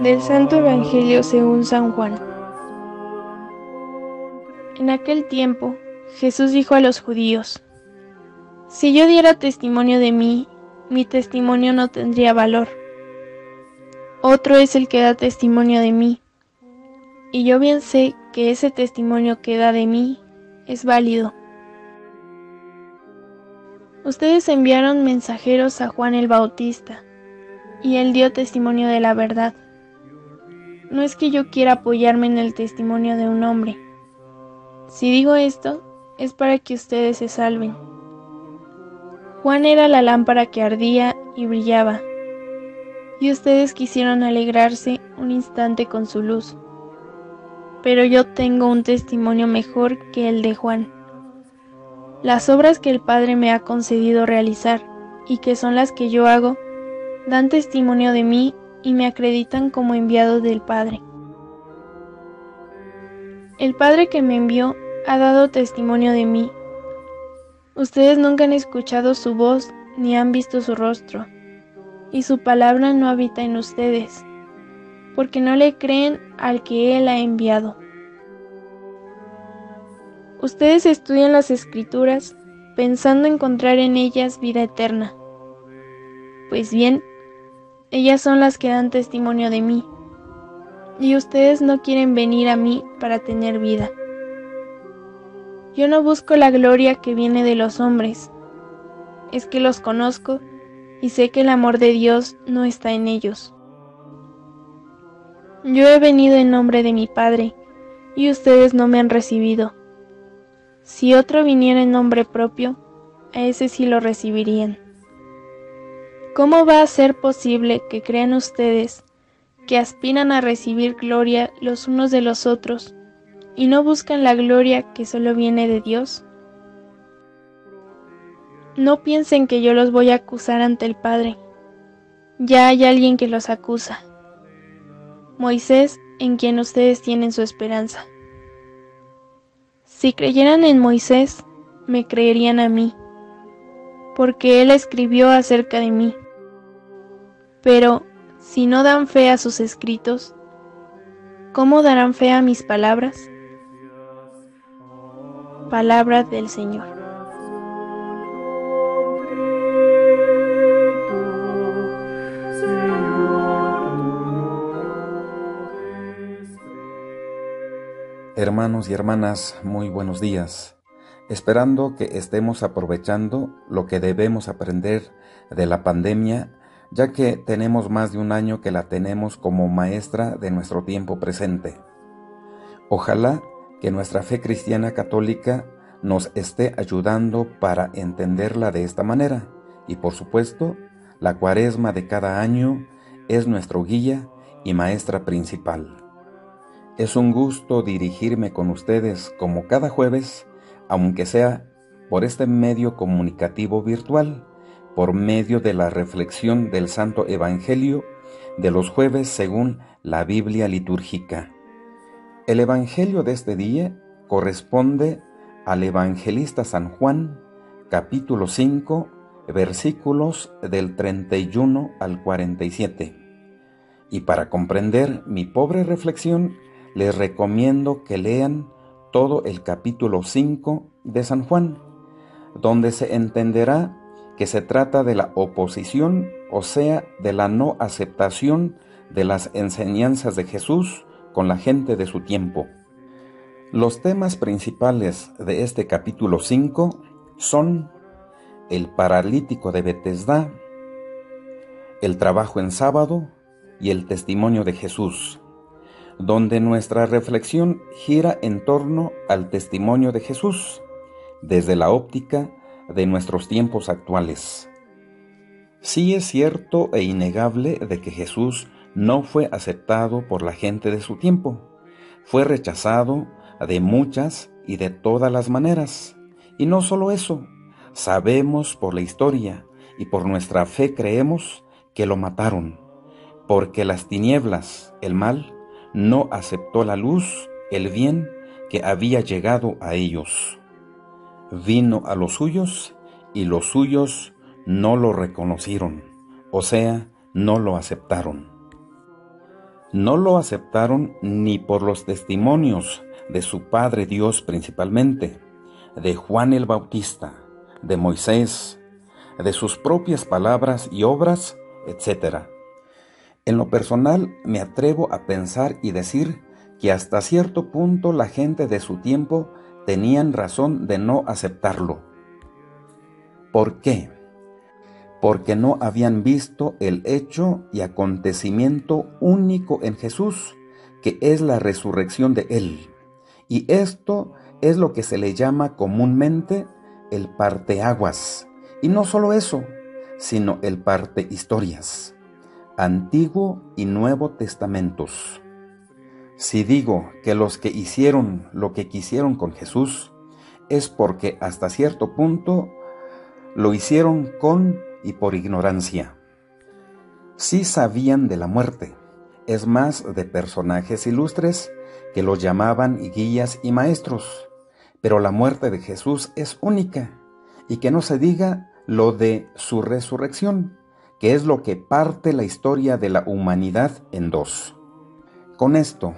Del Santo Evangelio según San Juan. En aquel tiempo, Jesús dijo a los judíos: Si yo diera testimonio de mí, mi testimonio no tendría valor. Otro es el que da testimonio de mí, y yo bien sé que ese testimonio que da de mí es válido. Ustedes enviaron mensajeros a Juan el Bautista, y él dio testimonio de la verdad. No es que yo quiera apoyarme en el testimonio de un hombre. Si digo esto, es para que ustedes se salven. Juan era la lámpara que ardía y brillaba, y ustedes quisieron alegrarse un instante con su luz. Pero yo tengo un testimonio mejor que el de Juan. Las obras que el Padre me ha concedido realizar, y que son las que yo hago, dan testimonio de mí y me acreditan como enviado del Padre. El Padre que me envió ha dado testimonio de mí. Ustedes nunca han escuchado su voz ni han visto su rostro, y su palabra no habita en ustedes, porque no le creen al que Él ha enviado. Ustedes estudian las Escrituras pensando encontrar en ellas vida eterna. Pues bien, ellas son las que dan testimonio de mí, y ustedes no quieren venir a mí para tener vida. Yo no busco la gloria que viene de los hombres, es que los conozco y sé que el amor de Dios no está en ellos. Yo he venido en nombre de mi Padre, y ustedes no me han recibido. Si otro viniera en nombre propio, a ese sí lo recibirían. ¿Cómo va a ser posible que crean ustedes, que aspiran a recibir gloria los unos de los otros, y no buscan la gloria que solo viene de Dios? No piensen que yo los voy a acusar ante el Padre. Ya hay alguien que los acusa: Moisés, en quien ustedes tienen su esperanza. Si creyeran en Moisés, me creerían a mí, porque él escribió acerca de mí. Pero si no dan fe a sus escritos, ¿cómo darán fe a mis palabras? Palabra del Señor. Hermanos y hermanas, muy buenos días. Esperando que estemos aprovechando lo que debemos aprender de la pandemia, ya que tenemos más de un año que la tenemos como maestra de nuestro tiempo presente. Ojalá que nuestra fe cristiana católica nos esté ayudando para entenderla de esta manera, y por supuesto, la Cuaresma de cada año es nuestro guía y maestra principal. Es un gusto dirigirme con ustedes como cada jueves, aunque sea por este medio comunicativo virtual, por medio de la reflexión del Santo Evangelio de los jueves según la Biblia litúrgica. El Evangelio de este día corresponde al evangelista San Juan, capítulo 5, versículos del 31 al 47. Y para comprender mi pobre reflexión, les recomiendo que lean todo el capítulo 5 de San Juan, donde se entenderá que se trata de la oposición, o sea, de la no aceptación de las enseñanzas de Jesús con la gente de su tiempo. Los temas principales de este capítulo 5 son el paralítico de Betesda, el trabajo en sábado y el testimonio de Jesús, donde nuestra reflexión gira en torno al testimonio de Jesús, desde la óptica de nuestros tiempos actuales. Sí es cierto e innegable de que Jesús no fue aceptado por la gente de su tiempo, fue rechazado de muchas y de todas las maneras. Y no solo eso, sabemos por la historia y por nuestra fe creemos que lo mataron, porque las tinieblas, el mal, no aceptó la luz, el bien que había llegado a ellos. Vino a los suyos y los suyos no lo reconocieron, o sea, no lo aceptaron. No lo aceptaron ni por los testimonios de su Padre Dios principalmente, de Juan el Bautista, de Moisés, de sus propias palabras y obras, etc. En lo personal, me atrevo a pensar y decir que hasta cierto punto la gente de su tiempo tenían razón de no aceptarlo. ¿Por qué? Porque no habían visto el hecho y acontecimiento único en Jesús, que es la resurrección de Él. Y esto es lo que se le llama comúnmente el parteaguas. Y no solo eso, sino el partehistorias, Antiguo y Nuevo Testamentos. Si digo que los que hicieron lo que quisieron con Jesús, es porque hasta cierto punto lo hicieron con y por ignorancia. Sí sabían de la muerte, es más, de personajes ilustres que los llamaban guías y maestros, pero la muerte de Jesús es única, y que no se diga lo de su resurrección, que es lo que parte la historia de la humanidad en dos. Con esto,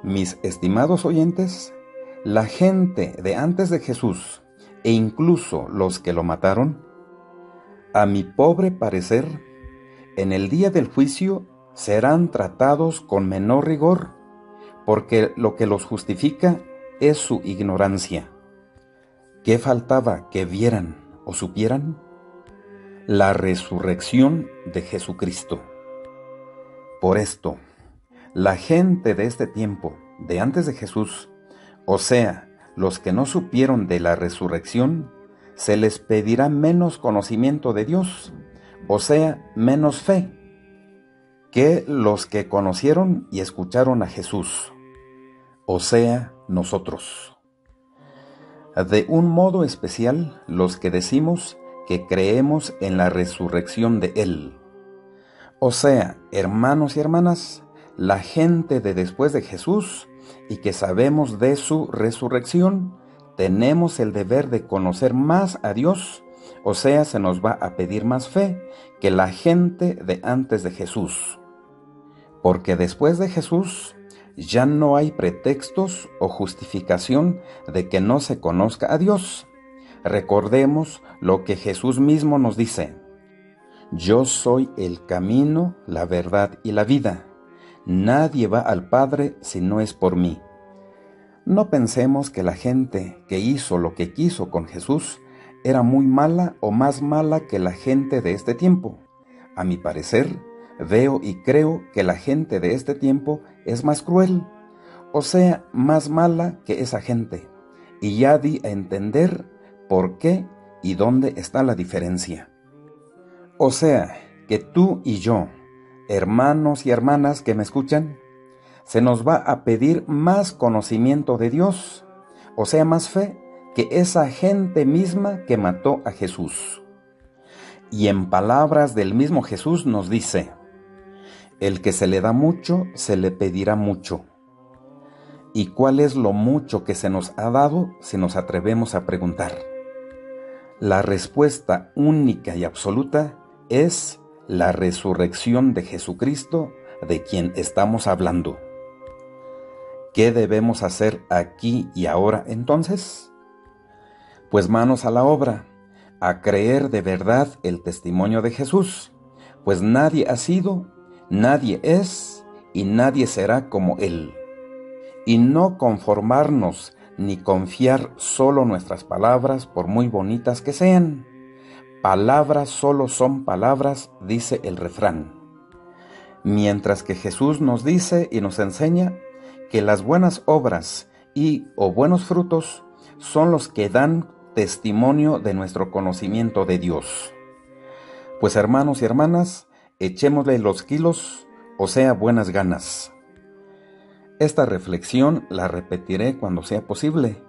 mis estimados oyentes, la gente de antes de Jesús, e incluso los que lo mataron, a mi pobre parecer, en el día del juicio serán tratados con menor rigor, porque lo que los justifica es su ignorancia. ¿Qué faltaba que vieran o supieran? La resurrección de Jesucristo. Por esto, la gente de este tiempo, de antes de Jesús, o sea, los que no supieron de la resurrección, se les pedirá menos conocimiento de Dios, o sea, menos fe, que los que conocieron y escucharon a Jesús, o sea, nosotros. De un modo especial, los que decimos que creemos en la resurrección de Él. O sea, hermanos y hermanas, la gente de después de Jesús y que sabemos de su resurrección, tenemos el deber de conocer más a Dios, o sea, se nos va a pedir más fe que la gente de antes de Jesús. Porque después de Jesús ya no hay pretextos o justificación de que no se conozca a Dios. Recordemos lo que Jesús mismo nos dice: yo soy el camino, la verdad y la vida. Nadie va al Padre si no es por mí. No pensemos que la gente que hizo lo que quiso con Jesús era muy mala o más mala que la gente de este tiempo. A mi parecer, veo y creo que la gente de este tiempo es más cruel, o sea, más mala que esa gente. Y ya di a entender por qué y dónde está la diferencia. O sea, que tú y yo, hermanos y hermanas que me escuchan, se nos va a pedir más conocimiento de Dios, o sea, más fe, que esa gente misma que mató a Jesús. Y en palabras del mismo Jesús nos dice: el que se le da mucho, se le pedirá mucho. ¿Y cuál es lo mucho que se nos ha dado si nos atrevemos a preguntar? La respuesta única y absoluta es la resurrección de Jesucristo, de quien estamos hablando. ¿Qué debemos hacer aquí y ahora entonces? Pues manos a la obra, a creer de verdad el testimonio de Jesús, pues nadie ha sido, nadie es y nadie será como Él. Y no conformarnos ni confiar solo nuestras palabras, por muy bonitas que sean. Palabras solo son palabras, dice el refrán. Mientras que Jesús nos dice y nos enseña que las buenas obras o buenos frutos son los que dan testimonio de nuestro conocimiento de Dios. Pues hermanos y hermanas, echémosle los kilos, o sea, buenas ganas. Esta reflexión la repetiré cuando sea posible,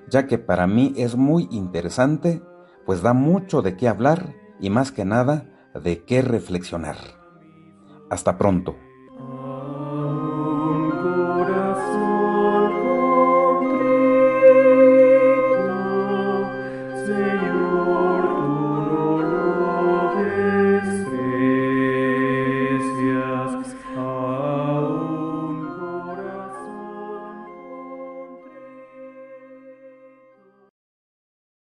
ya que para mí es muy interesante, pues da mucho de qué hablar y más que nada de qué reflexionar. Hasta pronto.